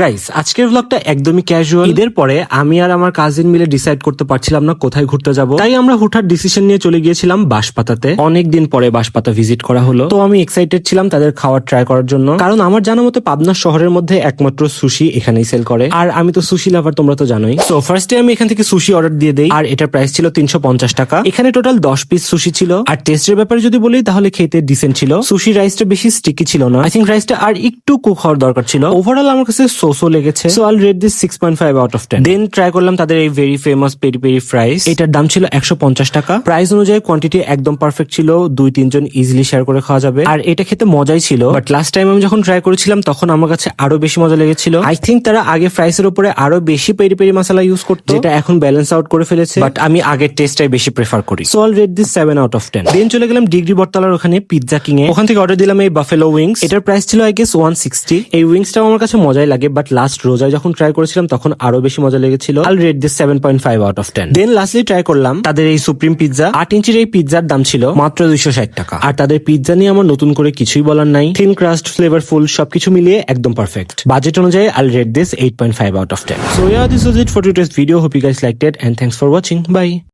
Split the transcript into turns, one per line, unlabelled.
Guys, আজকের ব্লগটা একদমই ক্যাজুয়াল। ঈদের পরে আমি আর আমার কাজিন মিলে ডিসাইড করতে পারছিলাম না কোথায় ঘুরতে যাব, তাই আমরা হুটহাট ডিসিশন নিয়ে চলে গিয়েছিলাম বাঁশপাতাতে। অনেকদিন পরে বাঁশপাতা ভিজিট করা হলো, তো আমি এক্সাইটেড ছিলাম তাদের খাবার ট্রাই করার জন্য, কারণ আমার জানা মতে পাবনা শহরের মধ্যে একমাত্র সুশি এখানেই সেল করে, আর আমি তো সুশি লাভার, তোমরা তো জানোই। সো ফার্স্টে আমি এখান থেকে সুশি অর্ডার দিয়ে দেই, আর এটার প্রাইস ছিল 350 টাকা। এখানে টোটাল 10 পিস সুশি ছিল, আর টেস্টের ব্যাপারে যদি বলি তাহলে খেতে ডিসেন্ট ছিল। সুশি রাইসটা বেশি স্টিকি ছিল না, আই থিঙ্ক রাইসটা আর একটু কুক হওয়ার দরকার ছিল। ওভারঅল আমার কাছে সোসো লেগেছে, so I'll rate this 6.5 out of 10। Then try করলাম তাদের এই very famous peri peri fries. এটার দাম ছিল 150 টাকা। প্রাইস অনুযায়ী কোয়ান্টিটি একদম পারফেক্ট ছিল, 2-3 জন ইজিলি শেয়ার করে খাওয়া যাবে, আর এটা খেতে মজাই ছিল। বাট লাস্ট টাইম আমি যখন ট্রাই করেছিলাম তখন আমার কাছে আরো বেশি মজা লেগেছিল। আই থিঙ্ক তারা আগে ফ্রাইসের উপরে আরো বেশি পেরি পেরি মশলা ইউজ করতো, যেটা এখন ব্যালেন্স আউট করে ফেলেছে, বাট আমি আগের টেস্টটাই বেশি প্রেফার করি। So I'll rate this 7 out of 10। দেন চলে গেলাম ডিগ্রি বটতলার ওখানে পিৎজা কিং এ। ওখান থেকে অর্ডার দিলাম এই বাফেলো উইংস। এটার প্রাইস ছিল আই গেস 160। এই উইংসটাও আমার কাছে মজাই লাগে, বাট লাস্ট রোজায় যখন ট্রাই করেছিলাম তখন আরো বেশি মজা লেগেছিল। I'll rate this 7.5 out of 10। Then lastly try করলাম তাদের এই সুপ্রিম পিৎজা। 8 ইঞ্চির এই পিৎজার দাম ছিল মাত্র 260 টাকা। আর তাদের পিৎজা নিয়ে আমার নতুন করে কিছুই বলার নাই। থিন ক্রাস্ট, ফ্লেভারফুল, সবকিছু মিলিয়ে একদম পারফেক্ট। বাজেট অনুযায়ী আইল rate this 8.5 out of 10. So yeah, this was it for today's video. Hope you guys liked it and thanks for watching. Bye.